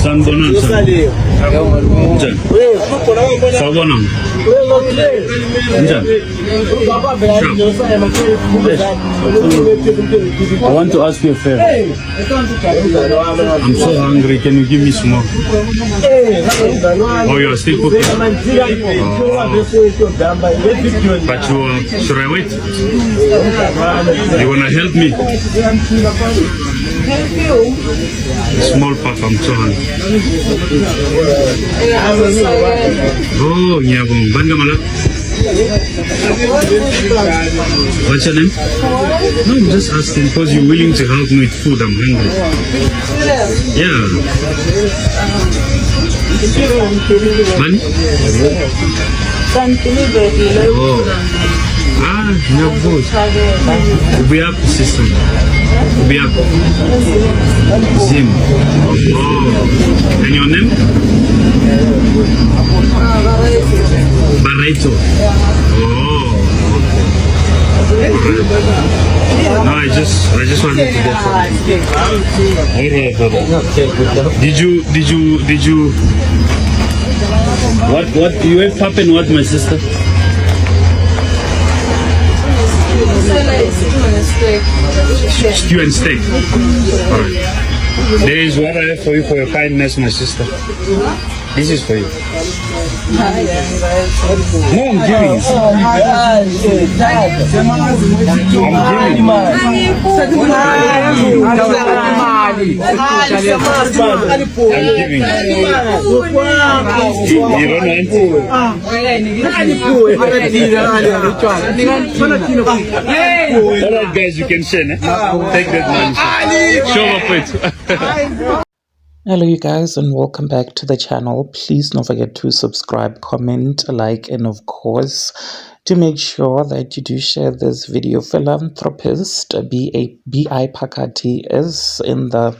Sanibonani. Njani? Sawubona. Njani? I want to ask you a favor. I'm so hungry. Can you give me some more? Oh, you are still cooking? But should I wait? You wanna help me? Help you? Small pack, I'm so hungry. Oh, ngiyabonga. Bangamala. What's your name? No, I'm just asking because you're willing to help me with food. I'm hungry. Yeah. Money? Oh. Ah, no good. We have system. We have Zim. Oh. And your name? Barreto. Oh. No, I just wanted to get something. Okay, brother. Did you what you have happened? What, my sister? Stew and steak. Alright. There is what I have for you for your kindness, my sister. This is for you. No, I'm giving you. You don't Alright guys, you can share. Take that money. Show up it. Hello you guys and welcome back to the channel. Please don't forget to subscribe, comment, like, and of course to make sure that you do share this video. Philanthropist B.I. Phakathi is in the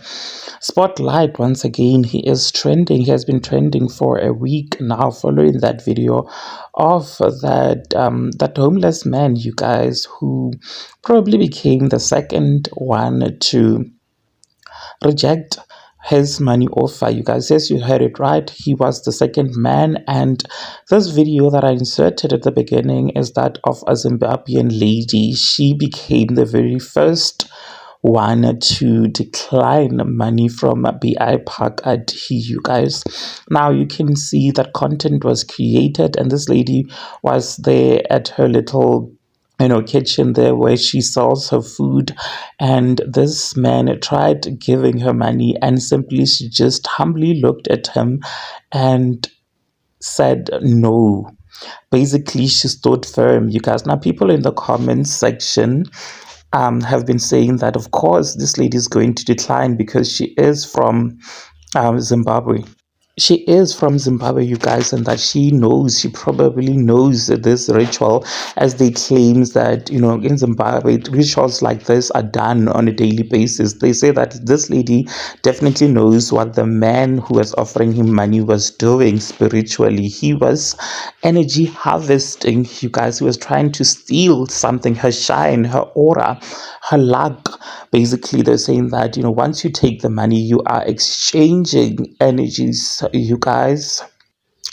spotlight once again. He is trending. He has been trending for a week now following that video of that homeless man, you guys, who probably became the second one to reject his money offer. You guys, yes, you heard it right. He was the second man, and this video that I inserted at the beginning is that of a Zimbabwean lady. She became the very first one to decline money from B.I. Phakathi, you guys. Now you can see that content was created, and this lady was there at her little kitchen there where she sells her food, and this man tried giving her money, and simply she just humbly looked at him and said no. Basically, she stood firm, you guys. Now people in the comments section have been saying that of course this lady is going to decline because she is from Zimbabwe. She is from Zimbabwe, you guys, and that she probably knows this ritual, as they claims that, in Zimbabwe, rituals like this are done on a daily basis. They say that this lady definitely knows what the man who was offering him money was doing spiritually. He was energy harvesting, you guys. He was trying to steal something, her shine, her aura, her luck. Basically, they're saying that, once you take the money, you are exchanging energies, you guys.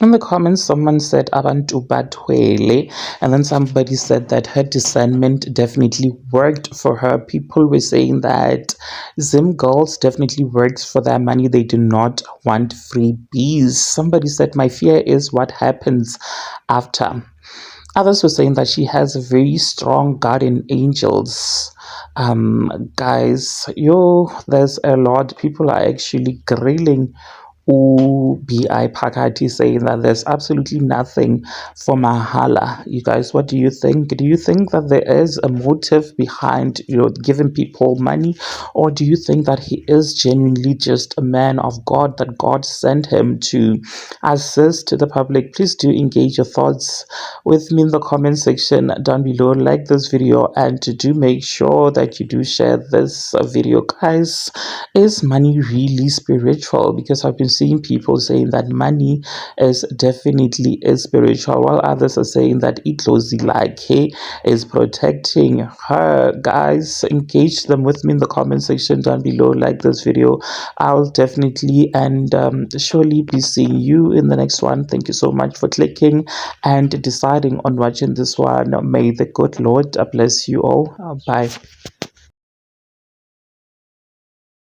In the comments, someone said abantu batwele, and then somebody said that her discernment definitely worked for her. People were saying that Zim girls definitely works for their money. They do not want freebies. Somebody said, my fear is what happens after. Others were saying that she has a very strong guardian angels. Guys, there's a lot. People are actually grilling B.I. Phakathi, saying that there's absolutely nothing for mahala. You guys, what do you think? Do you think that there is a motive behind giving people money, or do you think that he is genuinely just a man of God, that God sent him to assist the public? Please do engage your thoughts with me in the comment section down below. Like this video and do make sure that you do share this video, guys. Is money really spiritual? Because I've been seeing people saying that money is definitely is spiritual, while others are saying that Itlozi like he is protecting her. Guys, engage them with me in the comment section down below. Like this video, I'll definitely and surely be seeing you in the next one. Thank you so much for clicking and deciding on watching this one. May the good Lord bless you all. Bye.